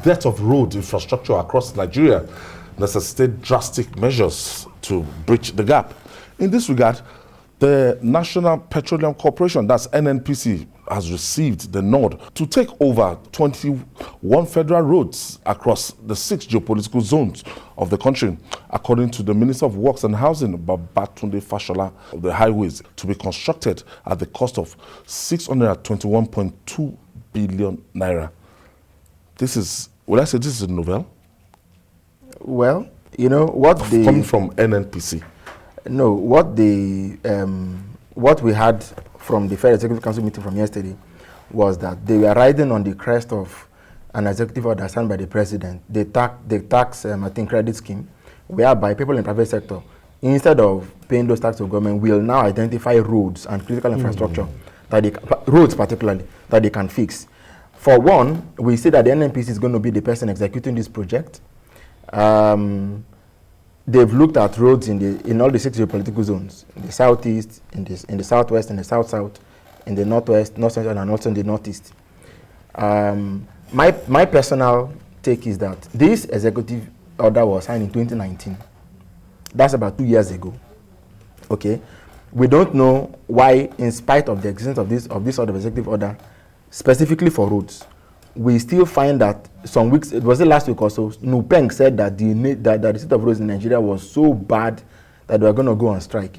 debt of road infrastructure across Nigeria necessitate drastic measures to bridge the gap. In this regard, the National Petroleum Corporation, that's NNPC, has received the nod to take over 21 federal roads across the 6 geopolitical zones of the country, according to the Minister of Works and Housing, Babatunde Fashola. The highways to be constructed at the cost of 621.2 billion naira. This is, will I say this is a novel? Well, you know what the coming from NNPC. No, what we had from the Federal Executive Council meeting from yesterday was that they were riding on the crest of an executive order signed by the president, the tax I think credit scheme, whereby people in the private sector, instead of paying those taxes to government, will now identify roads and critical infrastructure that they, roads particularly, that they can fix. For one, we see that the NNPC is going to be the person executing this project. They've looked at roads in all the 6 geopolitical zones, in the southeast, in the southwest, in the south-south, in the northwest, north-central, and also in the northeast. My personal take is that this executive order was signed in 2019. That's about 2 years ago. Okay, we don't know why, in spite of the existence of this sort of executive order, specifically for roads, we still find that some weeks, it was the last week or so, Nupeng said that the state of roads in Nigeria was so bad that they were going to go on strike.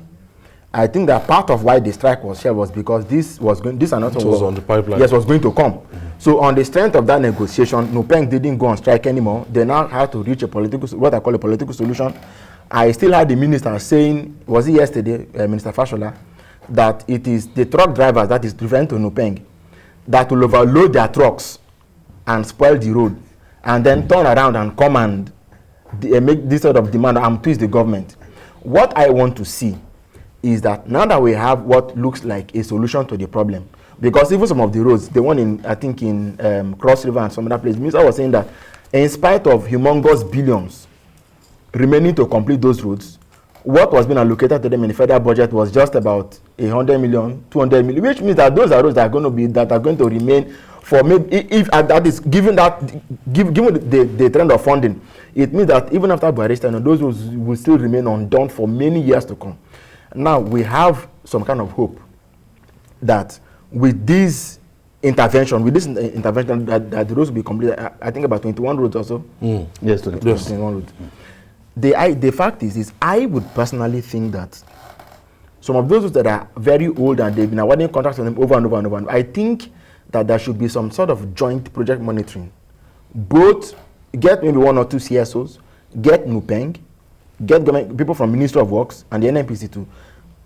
I think that part of why the strike was here was because this announcement was on the pipeline. Yes, was going to come. So on the strength of that negotiation, Nupeng didn't go on strike anymore. They now had to reach what I call a political solution. I still had the minister saying, was it yesterday, Minister Fashola, that it is the truck drivers, that is referring to Nupeng, that will overload their trucks and spoil the road, and then turn around and come and make this sort of demand and twist the government. What I want to see is that now that we have what looks like a solution to the problem, because even some of the roads, the one in, I think in Cross River and some other places, Minister was saying that in spite of humongous billions remaining to complete those roads, what was being allocated to them in the federal budget was just about 100 million, 200 million, which means that those are roads that are going to remain for maybe, if that is given the trend of funding, it means that even after Buhari's tenure, those roads will still remain undone for many years to come. Now we have some kind of hope that with this intervention, that the roads will be completed. I think about 21 roads or so. Yes, 21 roads. The fact is I would personally think that some of those roads that are very old and they've been awarding contracts on them over and over and over, I think that there should be some sort of joint project monitoring. Both get maybe 1 or 2 CSOs, get Nupeng, get government people from Ministry of Works and the NNPC too.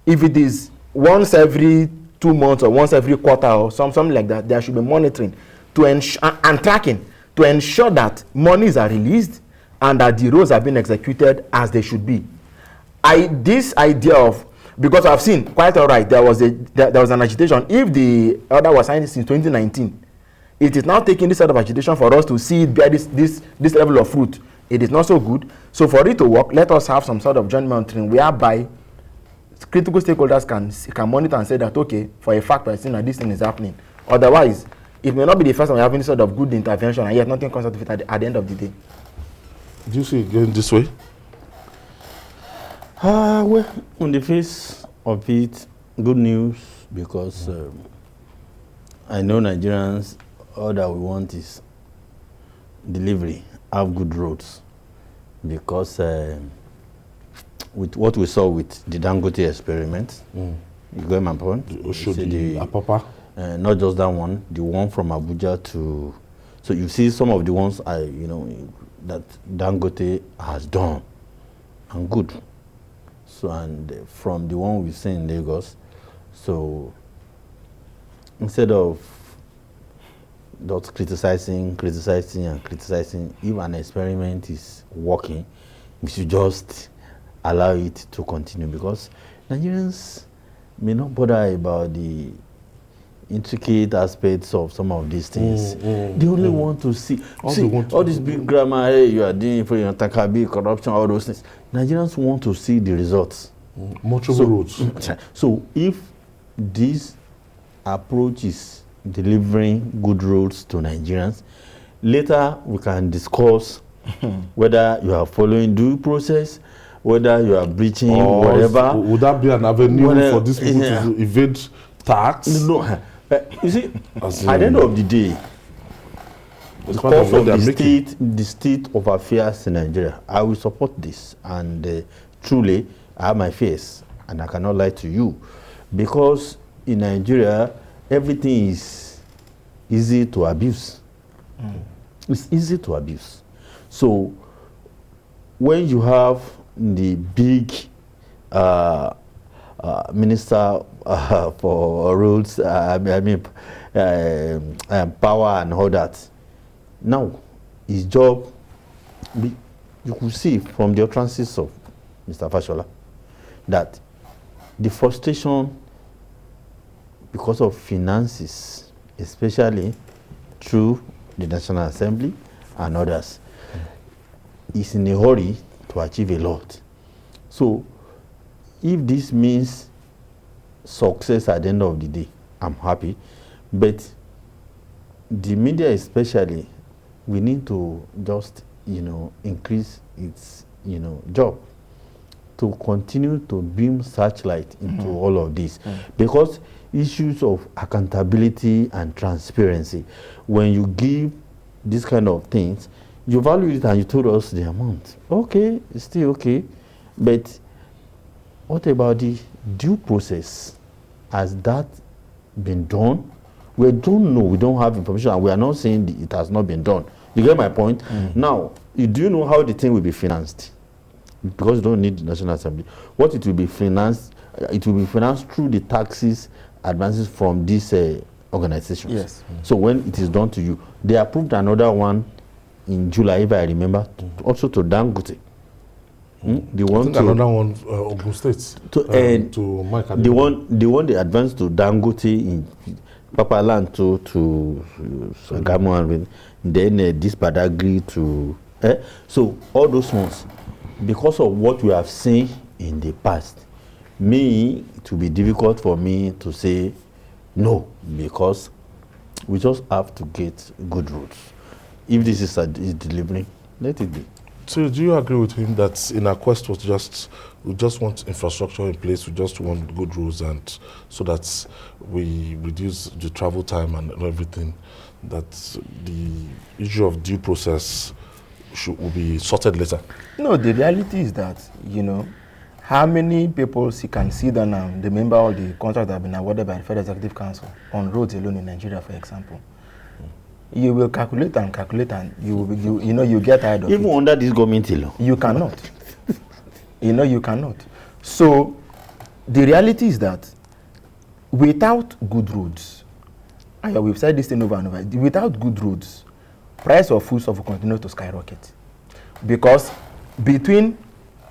If it is once every 2 months or once every quarter or something like that, there should be monitoring to ensure and tracking to ensure that monies are released and that the roads are being executed as they should be. This idea of, because I've seen quite all right, there was an agitation. If the order was signed since 2019, it is now taking this sort of agitation for us to see it bear this level of fruit. It is not so good. So for it to work, let us have some sort of joint monitoring whereby critical stakeholders can monitor and say that, okay, for a fact we're seeing that this thing is happening. Otherwise, it may not be the first time we're having this sort of good intervention and yet nothing comes out of it at the end of the day. Do you see it going this way? Well, on the face of it, good news, because I know Nigerians, all that we want is delivery, have good roads, because with what we saw with the Dangote experiment, you got my point? Not just that one, the one from Abuja to, so you see some of the ones that Dangote has done, and good. So, and from the one we've seen in Lagos, so instead of not criticizing, if an experiment is working, we should just allow it to continue, because Nigerians may not bother about the intricate aspects of some of these things. They only want to see all this big grammar, hey, you are doing for your takabi, corruption, all those things. Nigerians want to see the results. Multiple roads. So if this approach is delivering good roads to Nigerians, Later, we can discuss whether you are following due process, whether you are breaching whatever. Would that be an avenue for these people to evade tax? No. You see, at the end of the day, because of the state of affairs in Nigeria, I will support this. And truly, I have my fears, and I cannot lie to you. Because in Nigeria, everything is easy to abuse. It's easy to abuse. So, when you have the big minister for roads, power and all that, now his job, you could see from the utterances of Mr. Fashola that the frustration because of finances, especially through the National Assembly and others, is in a hurry to achieve a lot. So, if this means success at the end of the day, I'm happy. But the media especially, we need to just, increase its, job to continue to beam searchlight into all of this. Because issues of accountability and transparency, when you give this kind of things, you value it and you told us the amount. Okay, it's still okay. But what about the due process? Has that been done? We don't know. We don't have information, and we are not saying it has not been done. You get my point? Now, do you know how the thing will be financed? Because you don't need the National Assembly. What it will be financed? It will be financed through the taxes advances from these organizations. Yes. So when it is done to you, they approved another one in July, if I remember, also to Dangote. The one to another one, Ogun State. To Mike. The one they advanced to Dangote in Papaland to Sagamu, and then this Badagry to. So all those ones, because of what we have seen in the past, it will be difficult for me to say no, because we just have to get good roads. If this is delivering, let it be. So do you agree with him that in our quest we just want infrastructure in place, we just want good roads, and so that we reduce the travel time and everything, that the issue of due process will be sorted later? No, the reality is that, how many people can see that now, remember all the contracts that have been awarded by the Federal Executive Council on roads alone in Nigeria, for example. You will calculate and you get tired of it. Even under this government alone. You cannot. You cannot. So, the reality is that without good roads, we've said this thing over and over, without good roads, price of foodstuff will continue to skyrocket. Because between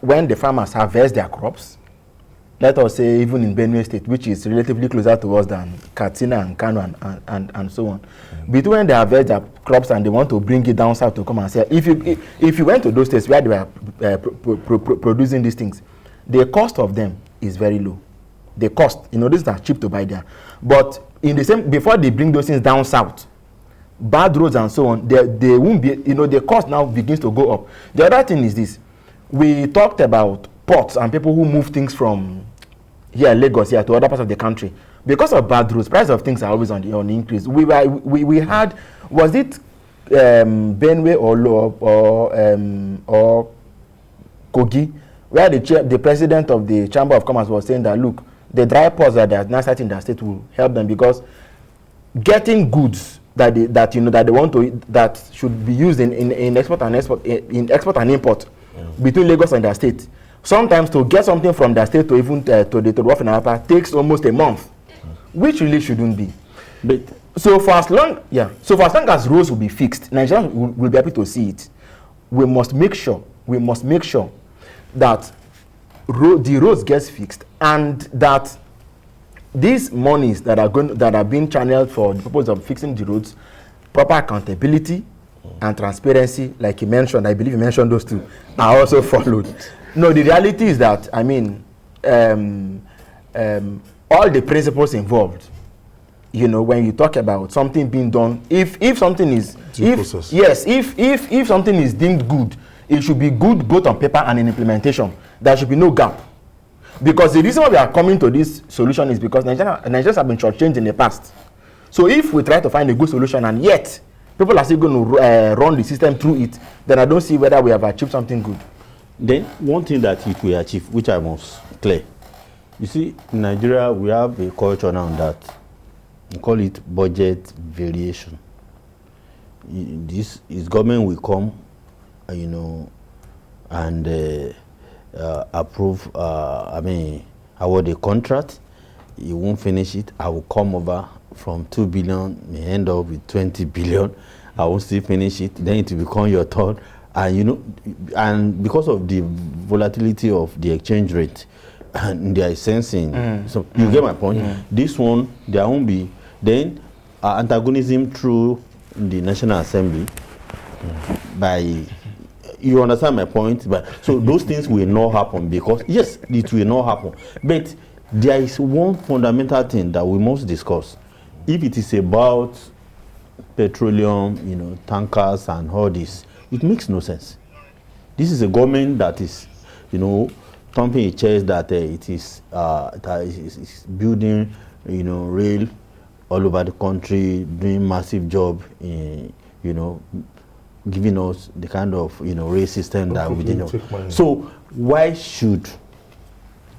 when the farmers harvest their crops, let us say even in Benue State, which is relatively closer to us than Katsina and Kano and so on, between when they harvest their crops and they want to bring it down south to come and sell, if you went to those states where they were producing these things, the cost of them is very low. The cost, these are cheap to buy there. But in the same, before they bring those things down south, bad roads and so on, they won't be, the cost now begins to go up. The other thing is this: we talked about ports and people who move things from here, Lagos, here to other parts of the country. Because of bad roads, price of things are always on the increase. We had, was it Benue or Kogi, where the president of the Chamber of Commerce was saying that, look, the dry ports that they are now starting in their state will help them, because getting goods that they want to, that should be used in export and import between Lagos and their state. Sometimes to get something from their state to even to the Rough and Anambra takes almost a month, which really shouldn't be. But so for as long as roads will be fixed, Nigerians will be happy to see it. We must make sure that the roads gets fixed, and that these monies that are being channeled for the purpose of fixing the roads, proper accountability and transparency, like you mentioned, I believe you mentioned those two, are also followed. No, the reality is that, all the principals involved you know, when you talk about something being done, if something is, if something is deemed good, it should be good both on paper and in implementation. There should be no gap. Because the reason why we are coming to this solution is because Nigerians have been shortchanged in the past. So if we try to find a good solution and yet people are still going to run the system through it, then I don't see whether we have achieved something good. Then one thing that if we achieve, which I must clear, you see, in Nigeria we have a culture now that we call it budget variation. This is government will come, you know, and approve, award a contract. You won't finish it. I will come over from 2 billion, may end up with 20 billion. I will still finish it. Then it will become your turn. And you know, and because of the volatility of the exchange rate, and they are sensing. So you get my point. This one, there won't be then antagonism through the National Assembly by. You understand my point? But so those things will not happen because yes, it will not happen. But there is one fundamental thing that we must discuss. If it is about petroleum, you know, tankers and all this, it makes no sense. This is a government that is, you know, thumping its chest that it is building, you know, rail all over the country, doing massive job in, you know, giving us the kind of, you know, rail system that we didn't know. So why should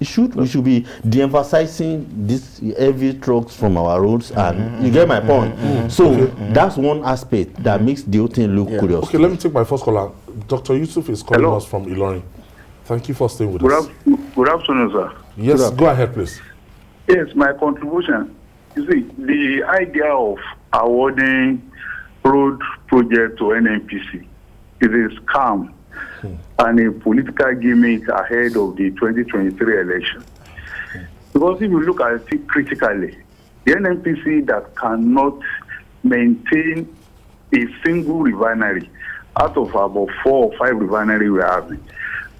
we should be de-emphasizing this heavy trucks from our roads, and you get my point. So that's one aspect that makes the whole thing look curious. Okay, let me take my first caller. Dr. Yusuf is calling us from Ilorin. Thank you for staying with us. Good afternoon, sir. Yes, go ahead, please. Yes, my contribution. You see, the idea of awarding road project to NNPC is a scam and a political gimmick ahead of the 2023 election. Because if you look at it critically, the NNPC that cannot maintain a single refinery out of about 4 or 5 refineries we have,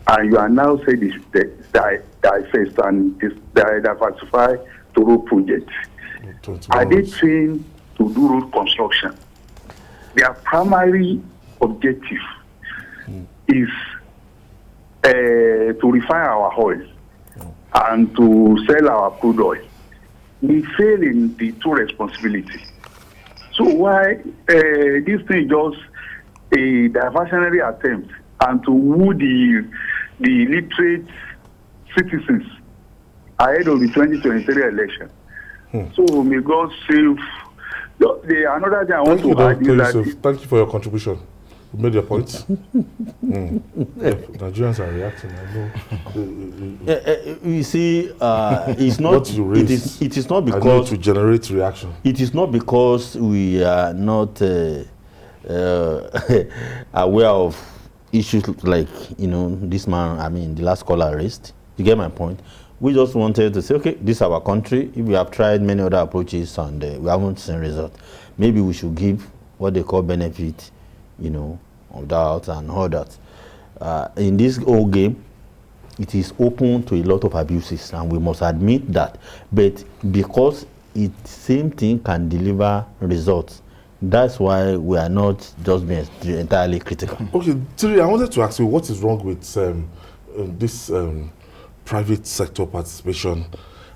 and you are now saying this divest and diversify to road projects. Are they trained to do road construction? Their primary objective is to refine our oil and to sell our crude oil. We fail in the two responsibilities. So why this thing just a diversionary attempt and to woo the literate citizens ahead of the 2023 election? So may God save. Another thing I want to add is that... Thank you for your contribution. You made your points. Nigerians are reacting, I know. You see, it's not. What you raise, it is not because to generate reaction. It is not because we are not aware of issues like, you know, this man. I mean, the last caller raised. You get my point. We just wanted to say, okay, this is our country. If we have tried many other approaches and we haven't seen result, maybe we should give what they call benefit, you know, of doubt and all that. In this whole game, it is open to a lot of abuses, and we must admit that. But because it same thing can deliver results, that's why we are not just being entirely critical. Okay, Thierry, I wanted to ask you what is wrong with this private sector participation,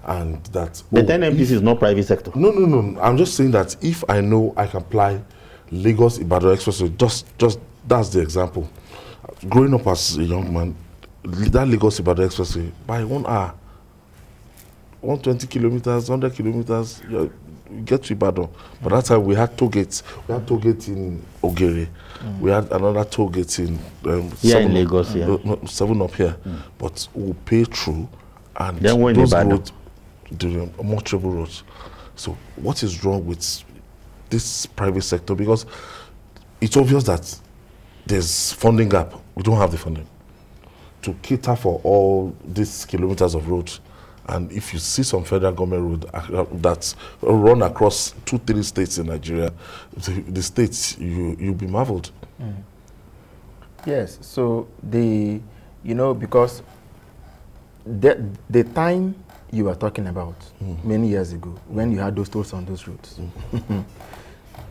and that. But NNPC is not private sector. No. I'm just saying that if I know I can apply Lagos Ibadan Expressway, just that's the example. Growing up as a young man, that Lagos Ibadan Expressway by 1 hour, 120 kilometers, 100 kilometers, you get to Ibadan. But that time we had toll gates. We had toll gates in Ogere. We had another toll gate in in Lagos, 7 up here. But we'll pay through, and then when those roads, the more trouble roads. So what is wrong with this private sector? Because it's obvious that there's funding gap. We don't have the funding to cater for all these kilometers of roads. And if you see some federal government road that's run across 2-3 states in Nigeria, the states, you'll be marveled. Yes, so because the time you were talking about many years ago when you had those tolls on those roads.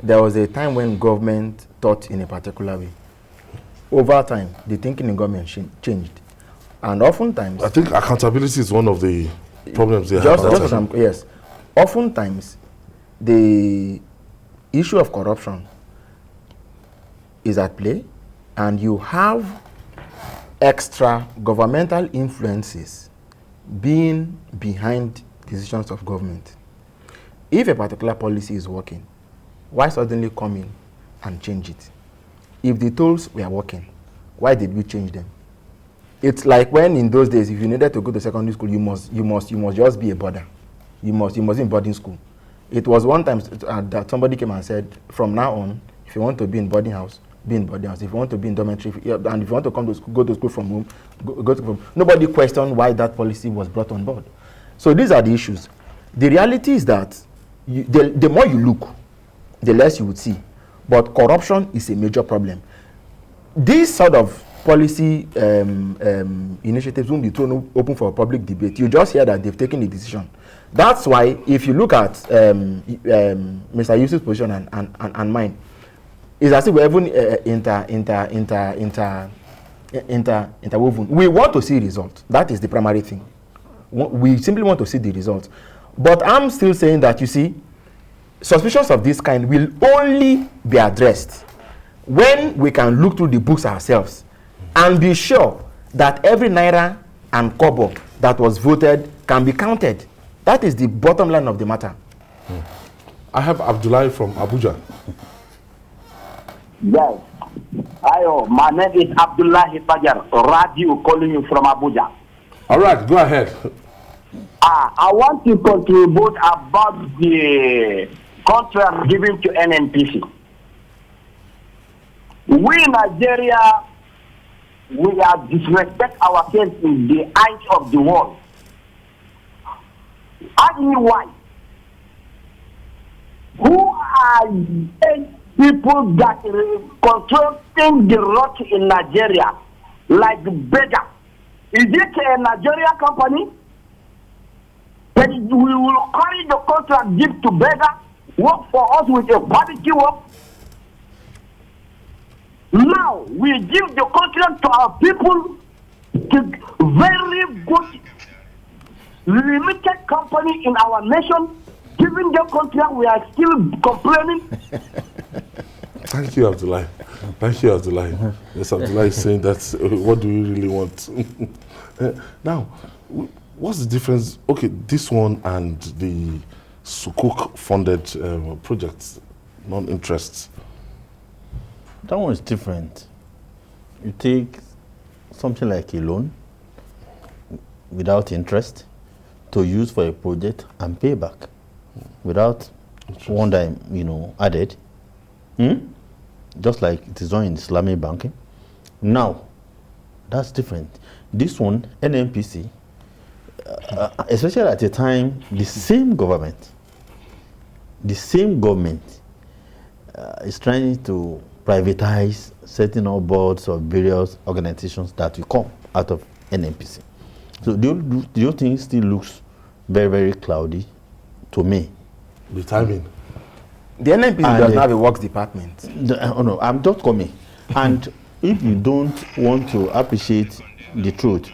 There was a time when government thought in a particular way. Over time, the thinking in government changed. And oftentimes... I think accountability is one of the problems they have. Yes. Oftentimes, the issue of corruption is at play, and you have extra governmental influences being behind decisions of government. If a particular policy is working, why suddenly come in and change it? If the tolls were working, why did we change them? It's like when in those days, if you needed to go to secondary school, you must just be a boarder. You must be in boarding school. It was one time that somebody came and said, from now on, if you want to be in boarding house, be in boarding house. If you want to be in dormitory, and if you want to come to school, go to school from home, go to home. Nobody questioned why that policy was brought on board. So these are the issues. The reality is that the more you look, the less you would see. But corruption is a major problem. These sort of policy initiatives won't be thrown open for public debate. You just hear that they've taken a decision. That's why if you look at Mr. Yusuf's position and mine, it's as if we're even interwoven. We want to see results. That is the primary thing. We simply want to see the results. But I'm still saying that, you see, suspicions of this kind will only be addressed when we can look through the books ourselves and be sure that every naira and kobo that was voted can be counted. That is the bottom line of the matter. I have Abdullahi from Abuja. Yes. My name is Abdullahi Bajar, radio calling you from Abuja. All right, go ahead. I want to contribute about the contract given to NNPC. We in Nigeria, we are disrespect ourselves in the eyes of the world. Ask me why. Who are people that controlling the road in Nigeria, like Bega? Is it a Nigeria company? That we will carry the contract, give to Bega, work for us with a quality work. Now we give the contract to our people, to very good limited company in our nation. Giving the contract, we are still complaining. Thank you, Abdullahi. Thank you, Abdullahi. Yes, Abdullahi is saying that, what do you really want? Now, what's the difference? Okay, this one and the Sukuk funded projects, non-interest. That one is different. You take something like a loan without interest to use for a project and pay back without one dime, added. Just like it is done in Islamic banking. Now, that's different. This one, NNPC, especially at the time, the same government is trying to privatize, setting up boards of various organizations that will come out of NNPC. So do you think it still looks very, very cloudy to me? The timing. The NNPC does not have a works department. No, I'm just coming. And if you don't want to appreciate the truth,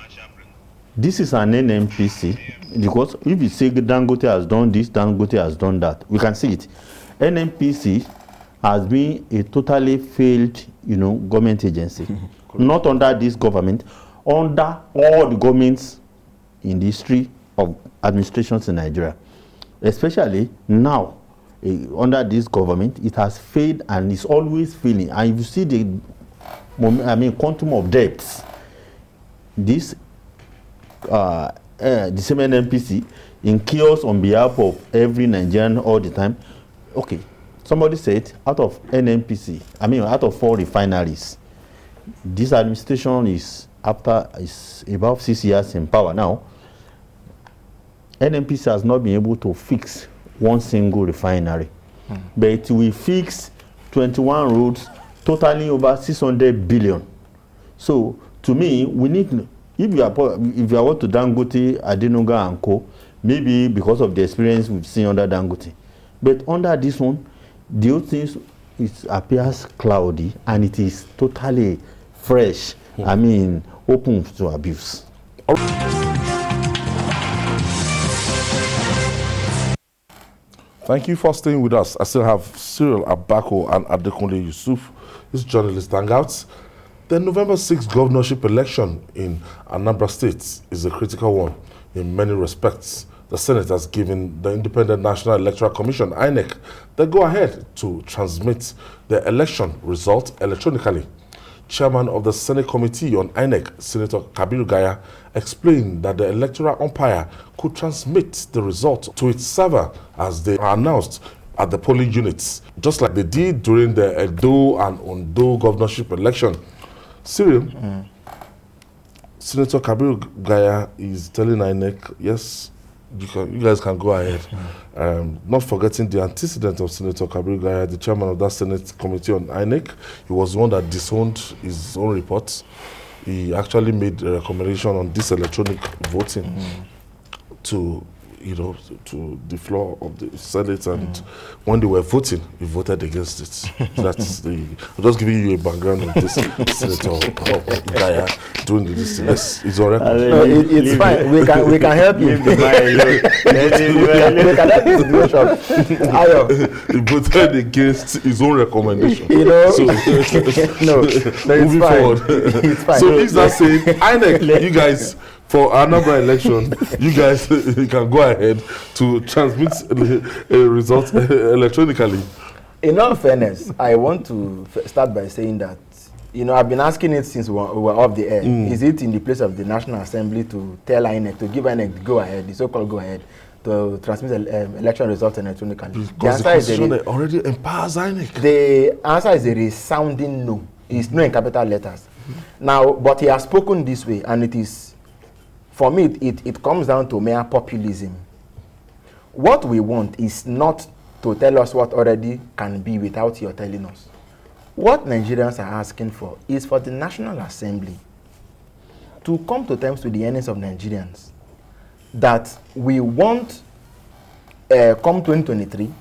this is an NNPC, because if you say Dangote has done this, Dangote has done that, we can see it. NNPC has been a totally failed, government agency. Not under this government, under all the governments in the history of administrations in Nigeria. Especially now, under this government, it has failed and is always failing. And if you see the quantum of debts, this the same NNPC incurs on behalf of every Nigerian all the time. Okay, somebody said out of NNPC, out of 4 refineries, this administration is about 6 years in power now. NNPC has not been able to fix one single refinery, but we fix 21 roads, totaling over 600 billion. So to me, we need, if you are what to Dangote, Adenuga and Co, Maybe because of the experience we've seen under Dangote. But under this one, the whole thing appears cloudy and it is totally fresh. I mean, open to abuse. Thank you for staying with us. I still have Cyril Abako and Adekunle Yusuf. This Journalists Hangout. The November 6th governorship election in Anambra State is a critical one in many respects. The Senate has given the Independent National Electoral Commission, INEC, the go-ahead to transmit the election result electronically. Chairman of the Senate Committee on INEC, Senator Kabiru Gaya, explained that the electoral umpire could transmit the result to its server as they are announced at the polling units, just like they did during the Edo and Ondo governorship election. Cyril, Senator Kabiru Gaya is telling INEC, yes, you guys can go ahead. Not forgetting the antecedent of Senator Kabiru Gaya, the chairman of that Senate Committee on INEC. He was the one that disowned his own reports. He actually made a recommendation on this electronic voting to, to the floor of the Senate, and when they were voting, he voted against it. So that's I'm just giving you a background of this Senator Gaya doing this. Yes, it's on record. No, it's fine. We can help you. We can help you situation. He voted against his own recommendation. So, no, moving forward. It's fine. So he's not saying, INEC, you guys, for Anambra election, you guys can go ahead to transmit a result electronically. In all fairness, I want to start by saying that, I've been asking it since we were off the air. Is it in the place of the National Assembly to tell INEC, to give INEC the go-ahead, the so-called go-ahead, to transmit election results electronically? Because the Constitution already empowers INEC. The answer is a resounding no. It's no in capital letters. Now, but he has spoken this way, and it is, for me, it comes down to mere populism. What we want is not to tell us what already can be without your telling us. What Nigerians are asking for is for the National Assembly to come to terms with the earnings of Nigerians that we want, come 2023,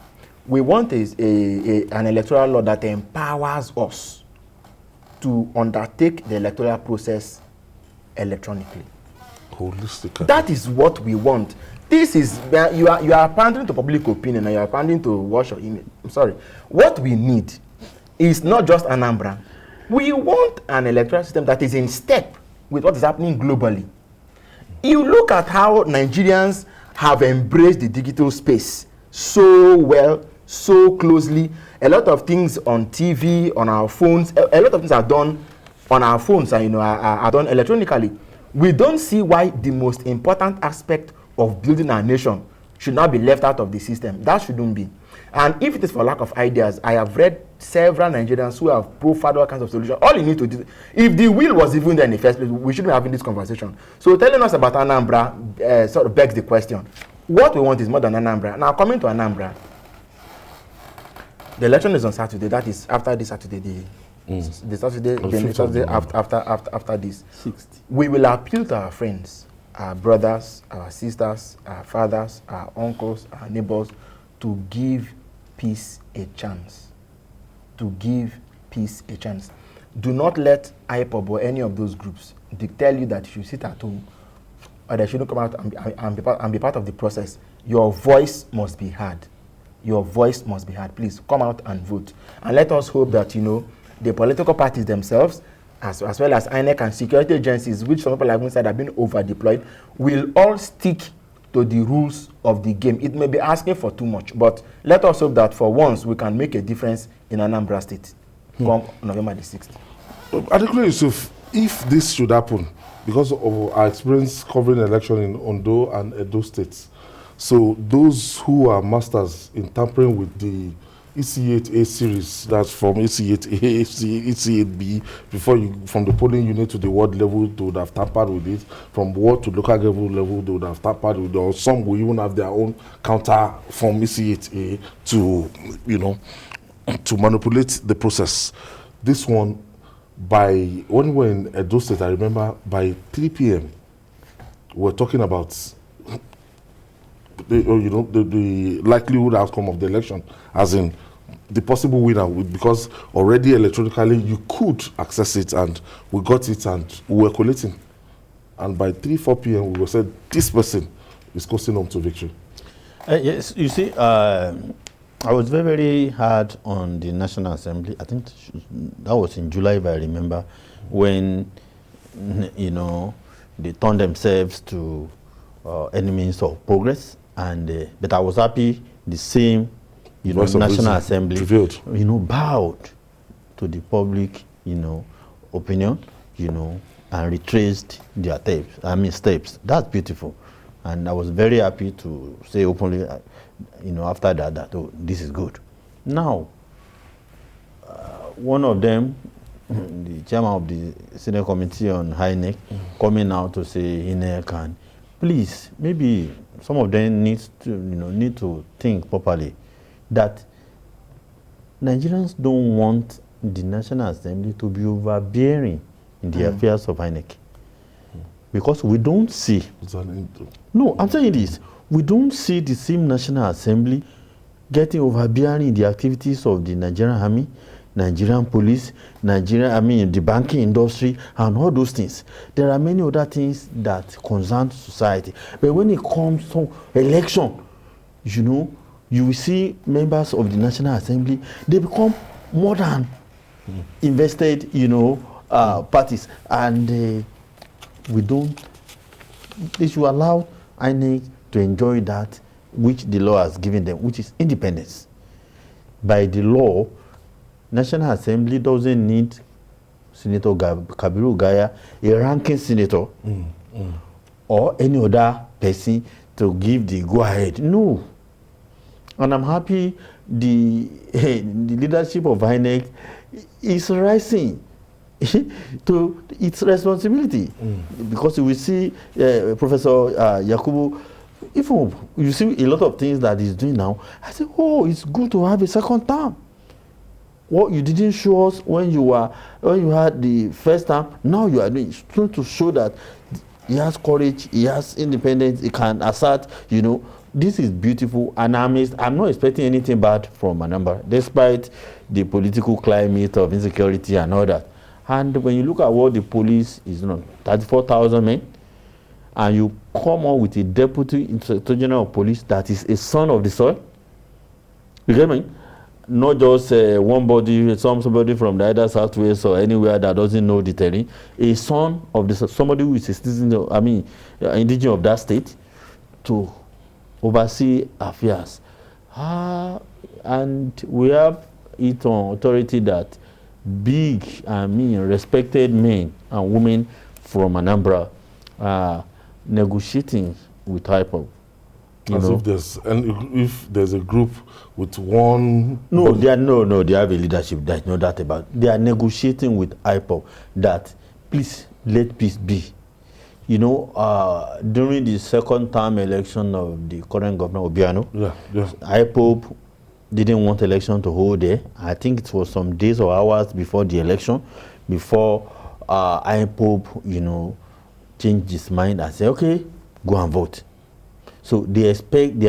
we want an electoral law that empowers us to undertake the electoral process electronically. Holistic. That is what we want. This is, you are pandering to public opinion and you are pandering to wash your image. I'm sorry. What we need is not just Anambra. We want an electoral system that is in step with what is happening globally. You look at how Nigerians have embraced the digital space so well, so closely. A lot of things on TV, on our phones, a lot of things are done on our phones and are done electronically. We don't see why the most important aspect of building our nation should not be left out of the system. That shouldn't be. And if it is for lack of ideas, I have read several Nigerians who have profiled all kinds of solutions. All you need to do, if the will was even there in the first place, we shouldn't be having this conversation. So telling us about Anambra sort of begs the question. What we want is more than Anambra. Now, coming to Anambra, the election is on Saturday. That is after this Saturday, the Saturday after this. 60. We will appeal to our friends, our brothers, our sisters, our fathers, our uncles, our neighbors, to give peace a chance. To give peace a chance. Do not let IPOB or any of those groups tell you that you should sit at home or that you shouldn't come out and be part of the process. Your voice must be heard. Your voice must be heard. Please come out and vote. And let us hope that, the political parties themselves, as well as INEC and security agencies, which some people have said have been over-deployed, will all stick to the rules of the game. It may be asking for too much, but let us hope that for once we can make a difference in Anambra State come November the 6th. Adekunle Yusuf, if this should happen, because of our experience covering election in Ondo and Edo states, so those who are masters in tampering with the EC8A series, that's from EC8A, EC8B, from the polling unit to the ward level, they would have tampered with it. From ward to local level, they would have tampered with it. Or some will even have their own counter from EC8A to manipulate the process. This one, when we were in Edo State, I remember by 3 p.m., we were talking about the likelihood outcome of the election, as in the possible winner, because already electronically you could access it, and we got it, and we were collating. And by 3-4 p.m. we were said, this person is coasting home to victory. Yes, you see, I was very, very hard on the National Assembly. I think that was in July, if I remember, when, they turned themselves to enemies of progress. And but I was happy the same, National Assembly, prevailed. Bowed to the public, opinion, and retraced their steps. That's beautiful. And I was very happy to say openly, after that, oh, this is good. Now, one of them, the chairman of the Senate Committee on INEC, coming out to say, INEC, and please, maybe some of them need to think properly that Nigerians don't want the National Assembly to be overbearing in the affairs of INEC. Because we don't see. No, I'm saying this. We don't see the same National Assembly getting overbearing in the activities of the Nigerian Army, Nigerian Police, the banking industry, and all those things. There are many other things that concern society. But when it comes to election, you will see members of the National Assembly, they become more than invested, parties. And they should allow INEC to enjoy that which the law has given them, which is independence. By the law, National Assembly doesn't need Senator Kabiru Gaya, a ranking senator, or any other person to give the go-ahead. No. And I'm happy the leadership of INEC is rising to its responsibility. Because we see Professor Yakubu, even you see a lot of things that he's doing now, I say, oh, it's good to have a second term. What you didn't show us when you had the first term, now you are doing. It's trying to show that he has courage, he has independence, he can assert, This is beautiful, and I'm not expecting anything bad from Anambra, despite the political climate of insecurity and all that. And when you look at what the police is, 34,000 men, and you come on with a deputy inspector general of police that is a son of the soil, you get me? Not just somebody from the either Southwest or anywhere that doesn't know the terrain, a son of the somebody who is a citizen, indigenous of that state, to oversee affairs. And we have it on authority that big, respected men and women from Anambra are negotiating with IPOB. If there's a group with one... they have a leadership, there's no doubt about it. They are negotiating with IPOB that, please, let peace be. During the second term election of the current governor, Obiano, IPOB didn't want election to hold there. I think it was some days or hours before the election, before IPOB, changed his mind and said, okay, go and vote. So they are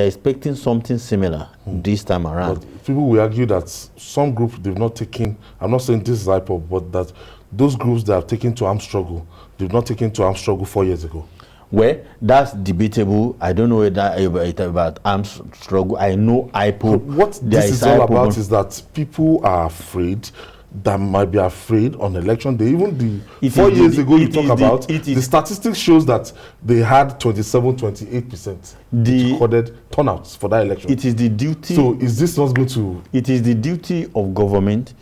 expecting something similar this time around. But people will argue that some groups they've not taken, I'm not saying this is IPOB, but that those groups that have taken to armed struggle, they've not taken to armed struggle 4 years ago. Well, that's debatable. I don't know whether it's about armed struggle. I know IPOB. What this is all about is that people are afraid, that might be afraid on election day. Even 4 years ago you talk about, the statistics shows that they had 27-28% recorded turnouts for that election. It is the duty. So is this not going to... It is the duty of government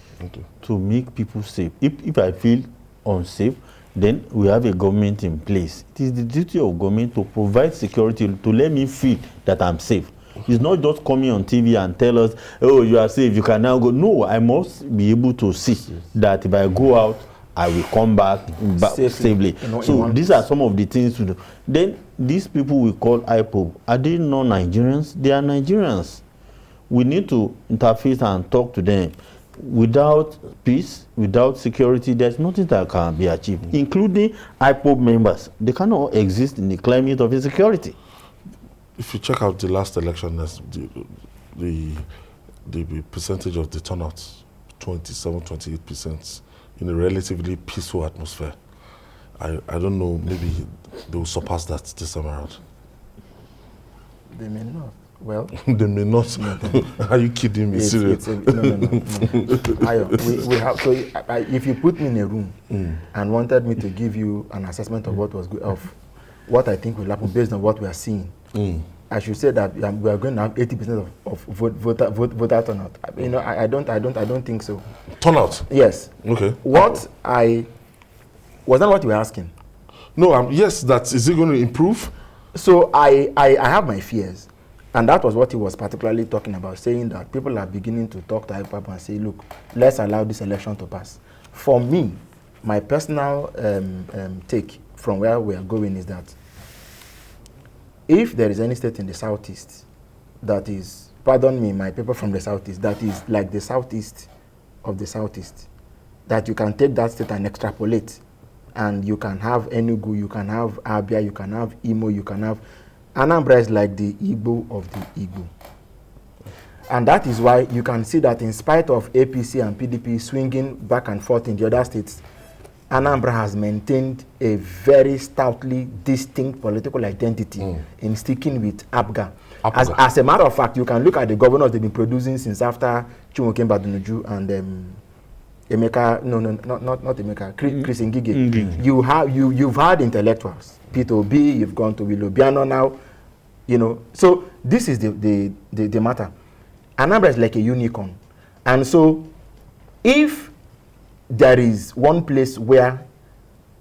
to make people safe. If I feel unsafe, then we have a government in place. It is the duty of government to provide security, to let me feel that I'm safe. It's not just coming on TV and tell us, oh, you are safe, you can now go. No, I must be able to see that if I go out, I will come back safely. So these are some of the things to do. Then these people we call IPOB, are they not Nigerians? They are Nigerians. We need to interface and talk to them. Without peace, without security, there's nothing that can be achieved, including IPOB members. They cannot exist in the climate of insecurity. if you check out the last election, the percentage of the turnout, 27-28%, in a relatively peaceful atmosphere. I don't know, maybe they will surpass that this time around. They may not. Well, they may not. Are you kidding me? Serious? No. we have. So if you put me in a room and wanted me to give you an assessment of what was good, of what I think will happen based on what we are seeing, I should say that we are going to have 80% of voter turnout. You know, I don't think so. Turnout? Yes. Okay. Was that what you were asking? No. Yes. Is it going to improve? So I have my fears. And that was what he was particularly talking about, saying that people are beginning to talk to IPOB and say, look, let's allow this election to pass. For me, my personal take from where we are going is that if there is any state in the Southeast that is, pardon me, my people from the Southeast, that is like the Southeast of the Southeast, that you can take that state and extrapolate, and you can have Enugu, you can have Abia, you can have Imo, you can have... Anambra is like the Igbo of the Igbo. And that is why you can see that in spite of APC and PDP swinging back and forth in the other states, Anambra has maintained a very stoutly distinct political identity in sticking with APGA. As a matter of fact, you can look at the governors they've been producing since after Chumokemba Dunuju and Emeka, not Emeka, Chris Ngige. You've had intellectuals. Peter Obi, you've gone to Willow Biano now, you know. So this is the matter. Anambra is like a unicorn. And so if there is one place where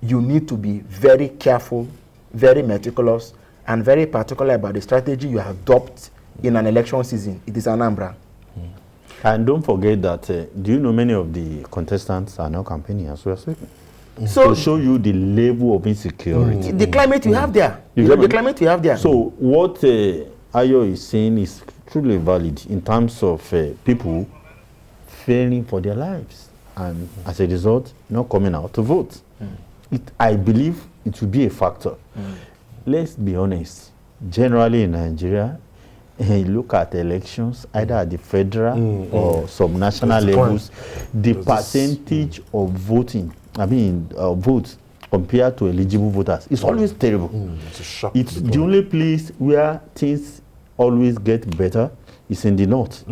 you need to be very careful, very meticulous, and very particular about the strategy you adopt in an election season, it is Anambra. And don't forget that, do you know many of the contestants are now campaigning as we are speaking? So to show you the level of insecurity. The climate you have there. The climate you have there. So what Ayo is saying is truly valid in terms of people fearing for their lives and as a result not coming out to vote. I believe it will be a factor. Let's be honest. Generally in Nigeria, look at elections either at the federal or subnational levels, the percentage of voting, votes compared to eligible voters, it's always terrible. It's the only place where things always get better is in the north.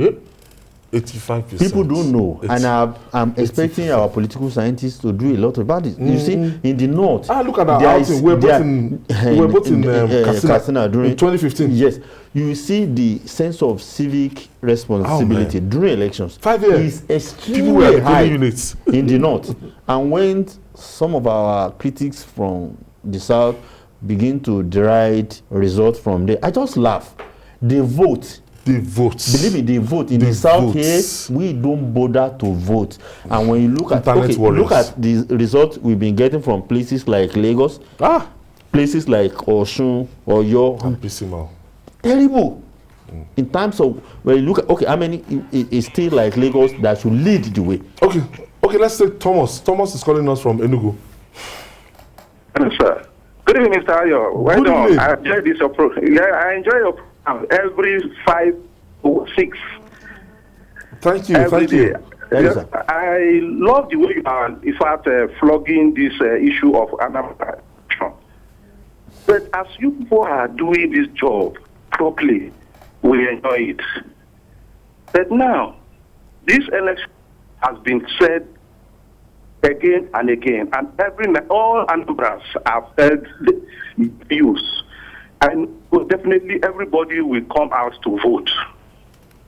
85%. People don't know, and I'm expecting our political scientists to do a lot about it. You see, in the north, look at our outing. We were both in Katsina during 2015. Yes, you see the sense of civic responsibility during elections. 5 years is extremely high units in the north, and when some of our critics from the south begin to deride results from there, I just laugh. They vote. Believe me, they vote. In the south here, we don't bother to vote. And when you look at the results we've been getting from places like Lagos, places like Osun, Oyo, terrible. In terms of when you look at how many is still like Lagos that should lead the way. Okay, let's take Thomas. Thomas is calling us from Enugu. Hello, sir. Good evening, Mr. Ayo. Well done. I enjoy this approach. Yeah, I enjoy your program every 5 or 6. Thank you. Thank you. I love the way you are, in fact, flogging this issue of Anambra. But as you people are doing this job properly, we enjoy it. But now, this election has been said again and again, and all Anambras have heard the views. And definitely everybody will come out to vote.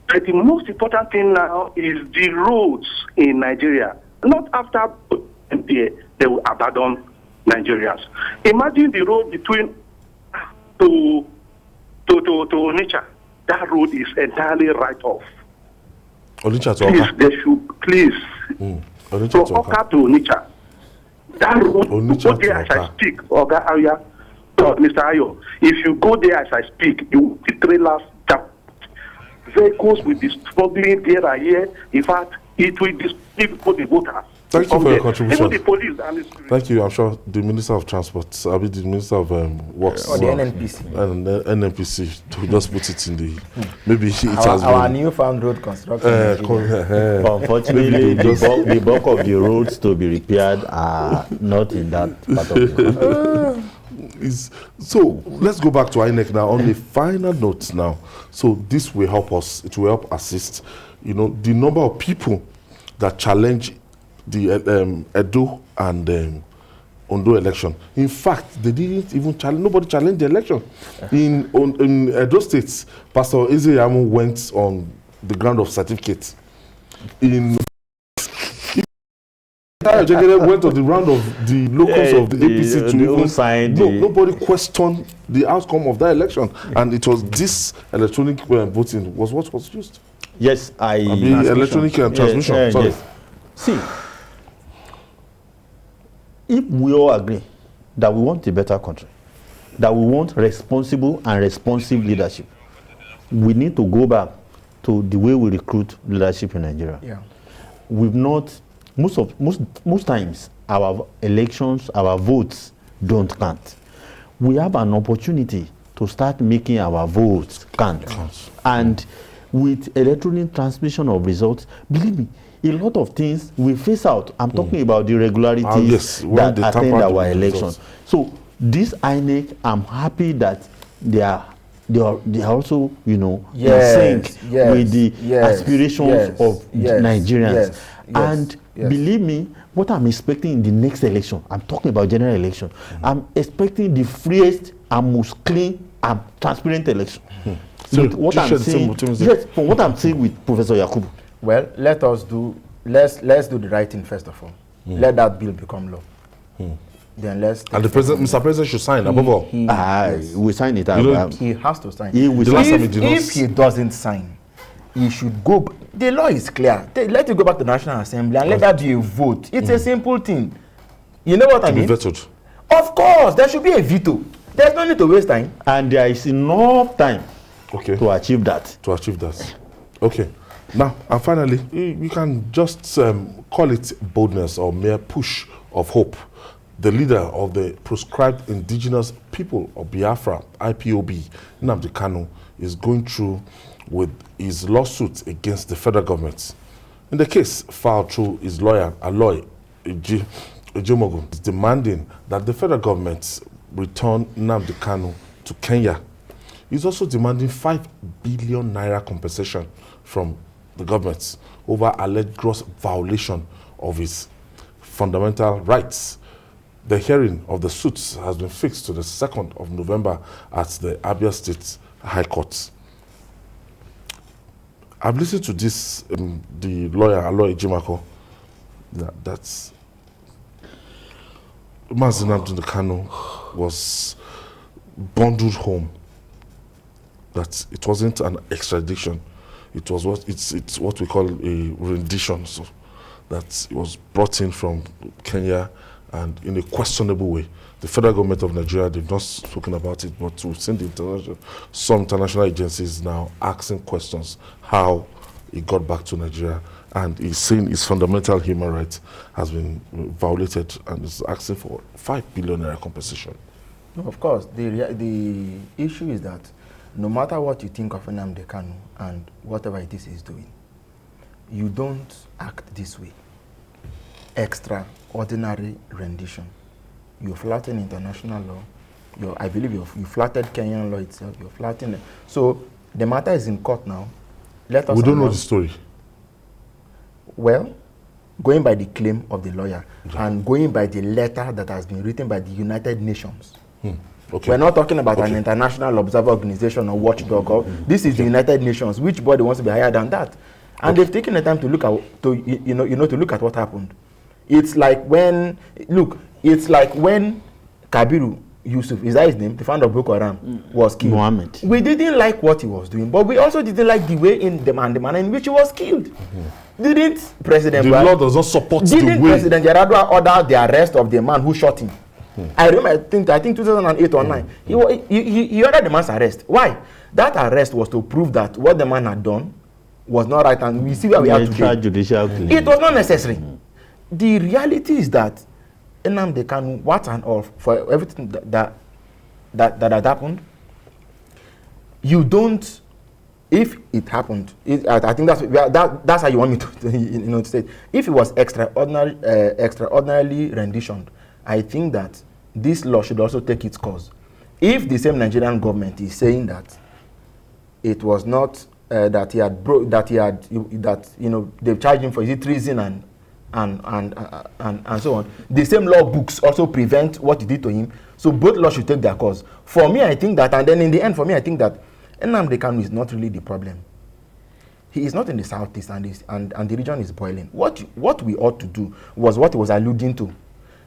But the most important thing now is the roads in Nigeria. Not after NPA, they will abandon Nigerians. Imagine the road between to Onitsha. That road is entirely right off. Onitsha to Oka. Oka. They should please. Onitsha to Oka to Onitsha. That road, go there as I speak, Oga area. Mr. Ayo, if you go there as I speak, you will see trailers, vehicles will be struggling there and here. In fact, it will disturb the voters. Thank you for your contribution. Even the police and the security. Thank you. I'm sure the Minister of Transport, I'll be the Minister of Works. Or the NNPC. And the NNPC, to just put it in the, maybe it has Our been. newfound road construction. Unfortunately, the bulk of the roads to be repaired are not in that part of the country. So let's go back to INEC now on the final note now. So this will help us, it will help assist, you know, the number of people that challenge the Edo and Ondo election. In fact, they didn't even challenge, nobody challenged the election. In Edo States, Pastor Ezeyamu went on the ground of certificates. In went on the round of the locals of the APC to even sign. Nobody questioned the outcome of that election, and it was this electronic voting was what was used. Yes, electronic transmission. Sorry. Yes. See, if we all agree that we want a better country, that we want responsible and responsive leadership, we need to go back to the way we recruit leadership in Nigeria. Yeah. We've not. Most times our elections, our votes don't count. We have an opportunity to start making our votes count. And with electronic transmission of results, believe me, a lot of things we face out. I'm talking about the irregularities that attend our elections. So this INEC, I'm happy that they are also, you know, in sync with the aspirations of Nigerians. And believe me, what I'm expecting in the next election, I'm talking about general election, I'm expecting the freest and most clean and transparent election. So what I'm saying, from what I'm saying with Professor Yakubu. Well, let's do the right thing first of all. Let that bill become law. Then let's. And the president, Mr. President, should sign above all. We sign it. He has to sign. If he doesn't sign, he should go. The law is clear. Let it go back to the National Assembly and let that be a vote. It's a simple thing. You know what I mean? To be vetoed. Of course, there should be a veto. There's no need to waste time. And there is enough time to achieve that. To achieve that. Okay. Now, and finally, we can just call it boldness or mere push of hope. The leader of the proscribed indigenous people of Biafra, IPOB, Nnamdi Kanu, is going through with his lawsuit against the federal government. In the case filed through his lawyer, Aloy Ejomogun, is demanding that the federal government return Nnamdi Kanu to Kenya. He's also demanding 5 billion naira compensation from the government over alleged gross violation of his fundamental rights. The hearing of the suits has been fixed to the 2nd of November at the Abia State High Court. I've listened to this, the lawyer, Aloy Ejimako, that's Nnamdi Kanu was bundled home, that it wasn't an extradition, it was it's what we call a rendition, so that it was brought in from Kenya and in a questionable way. The federal government of Nigeria, they've not spoken about it, but we've seen some international agencies now asking questions how he got back to Nigeria, and he's saying his fundamental human rights has been violated and is asking for 5 billion naira compensation. Of course, the issue is that no matter what you think of Nnamdi Kanu and whatever it is he's doing, you don't act this way. Extraordinary rendition. You flatten international law. I believe you flattered Kenyan law itself. You're flattening it. So the matter is in court now. We don't know the story. Well, going by the claim of the lawyer and going by the letter that has been written by the United Nations. Okay. We're not talking about an international observer organization or watchdog. This is the United Nations. Which body wants to be higher than that? And they've taken the time to look at to look at what happened. It's like when Kabiru Yusuf, is that his name? The founder of Boko Haram was killed. Mohammed. We didn't like what he was doing, but we also didn't like the way the manner in which he was killed. Didn't President the law does not support the way? Didn't President Yaradua order the arrest of the man who shot him? I remember, I think 2008 or 9. He ordered the man's arrest. Why? That arrest was to prove that what the man had done was not right, and we see where we are today. It was not necessary. the reality is that Nnamdi Kanu, what and all, for everything that had happened, you don't, if it happened, I think that's how you want me to say it. If it was extraordinarily renditioned, I think that this law should also take its course. If the same Nigerian government is saying that it was not that they've charged him for treason and so on, the same law books also prevent what he did to him. So both laws should take their course. For me, I think that, and then in the end, for me, I think that Nnamdi Kanu is not really the problem. He is not in the southeast, and the region is boiling. What we ought to do was what he was alluding to.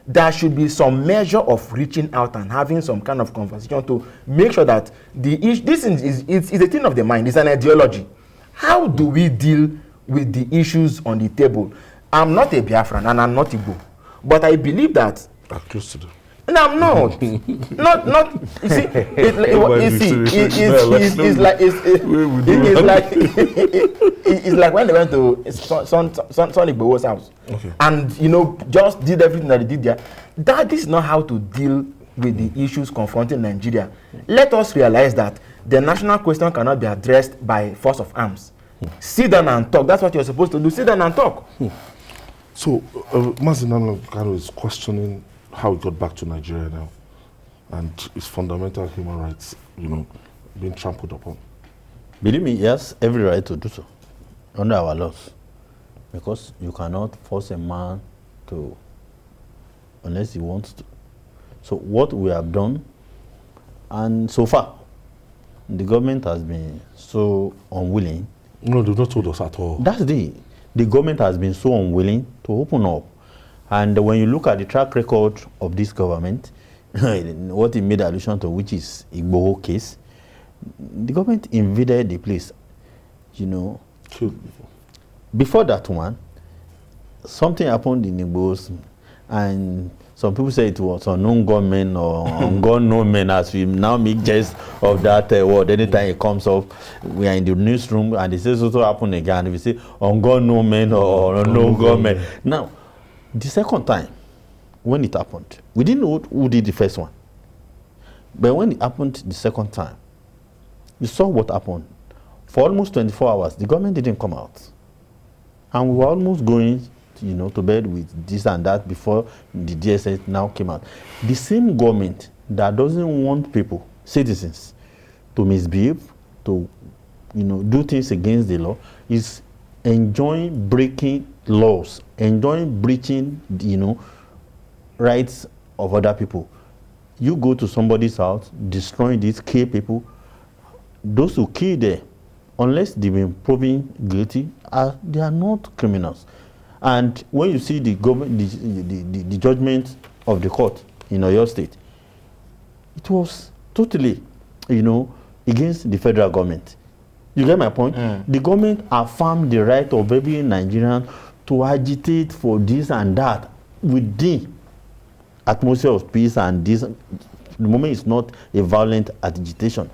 There should be some measure of reaching out and having some kind of conversation to make sure that this is a thing of the mind. It's an ideology. How do we deal with the issues on the table? I'm not a Biafran and I'm not Igbo, but I believe that. I'm close to them. No, I'm not. not. You see, it's like when they went to Son Igbo's house, and just did everything that they did there. This is not how to deal with the issues confronting Nigeria. Let us realize that the national question cannot be addressed by force of arms. Sit down and talk. That's what you're supposed to do. Sit down and talk. So, Nnamdi Kanu is questioning how he got back to Nigeria now, and his fundamental human rights, being trampled upon. Believe me, he has every right to do so under our laws, because you cannot force a man to, unless he wants to. So what we have done, and so far, the government has been so unwilling. No, they've not told us at all. That's the government has been so unwilling to open up. And when you look at the track record of this government, what he made allusion to, which is Igbo case, the government invaded the place, Before that one, something happened in Igbos, and some people say it was unknown gunmen or unknown men, as we now make jest of that word. Anytime it comes up, we are in the newsroom, and it says also happen again. We say unknown men or unknown gunmen. Now, the second time, when it happened, we didn't know who did the first one. But when it happened the second time, you saw what happened. For almost 24 hours, the government didn't come out. And we were almost going, to bed with this and that before the DSS now came out. The same government that doesn't want people, citizens, to misbehave, to, do things against the law, is enjoying breaking laws, enjoying breaching, rights of other people. You go to somebody's house, destroying this, kill people. Those who kill there, unless they've been proven guilty, they are not criminals. And when you see the government, the judgment of the court in Oyo State, it was totally, against the federal government. You get my point? The government affirmed the right of every Nigerian to agitate for this and that within atmosphere of peace, and this, the moment is not a violent agitation.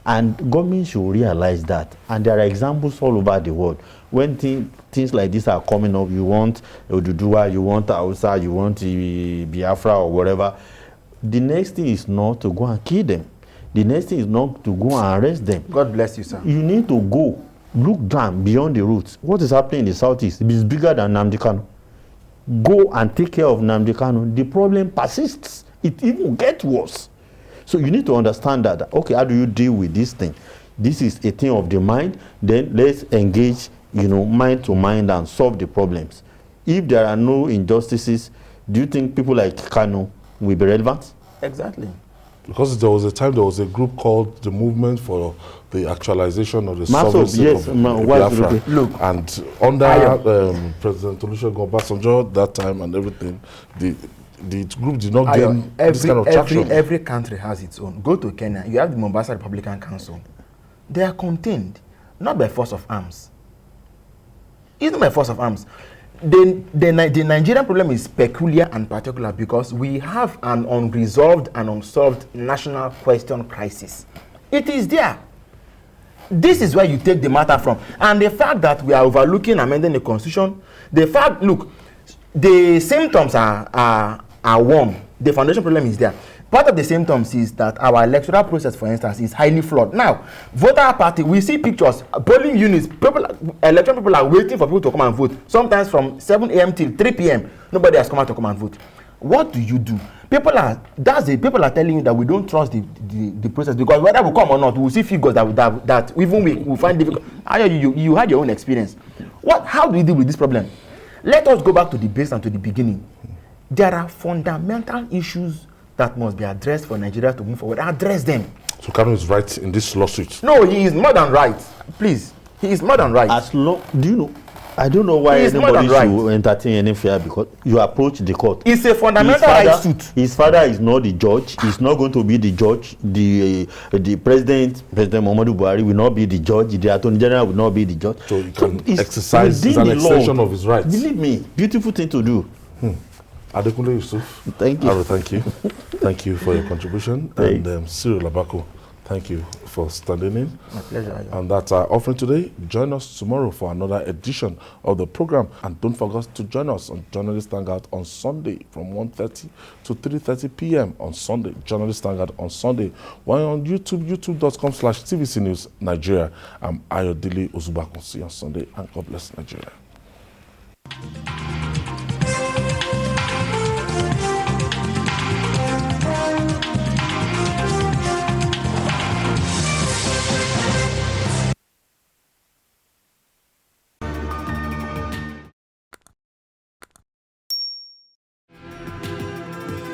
And government should realize that. And there are examples all over the world. When things like this are coming up, you want Oduduwa, you want Hausa, you want Biafra or whatever, the next thing is not to go and kill them. The next thing is not to go and arrest them. God bless you, sir. You need to go, look down beyond the roots. What is happening in the southeast is bigger than Nnamdi Kanu. Go and take care of Nnamdi Kanu. The problem persists. It even gets worse. So you need to understand that, okay, how do you deal with this thing? This is a thing of the mind. Then let's engage, mind to mind and solve the problems. If there are no injustices, do you think people like Kanu will be relevant? Exactly. Because there was a group called the Movement for the Actualization of the Sovereignty of Biafra. Look, and under President Olusegun Obasanjo that time and everything, the group did not gain this kind of traction. Every country has its own. Go to Kenya, you have the Mombasa Republican Council. They are contained, not by force of arms. It's not by force of arms. The Nigerian problem is peculiar and particular because we have an unresolved and unsolved national question crisis. It is there. This is where you take the matter from. And the fact that we are overlooking amending the constitution, the fact, look, the symptoms are one. The foundation problem is there. Part of the symptoms is that our electoral process, for instance, is highly flawed. Now, voter party, we see pictures, polling units, election people are waiting for people to come and vote. Sometimes from 7 a.m. till 3 p.m., nobody has come out to come and vote. What do you do? People are telling you that we don't trust the process, because whether we come or not, we'll see figures that even we will find difficult. You had your own experience. How do we deal with this problem? Let us go back to the base and to the beginning. There are fundamental issues that must be addressed for Nigeria to move forward. Address them. So Kanu is right in this lawsuit? No, he is more than right. Please, he is more than right. Do you know? I don't know why anybody should entertain any fear, because you approach the court. It's a fundamental right suit. His father is not the judge. He's not going to be the judge. The President Muhammadu Buhari will not be the judge. The Attorney General will not be the judge. So he can exercise an extension of his rights. Believe me, beautiful thing to do. Adekunle Yusuf, thank you. Thank you. Thank you for your contribution. And Cyril Abako, thank you for standing in. My pleasure. And that's our offering today. Join us tomorrow for another edition of the program. And don't forget to join us on Journalists Hangout on Sunday from 1:30 to 3:30 p.m. on Sunday. Journalists Hangout on Sunday. We're on YouTube, youtube.com/TVC News Nigeria. I'm Ayodele Ozubakun. See you on Sunday, and God bless Nigeria.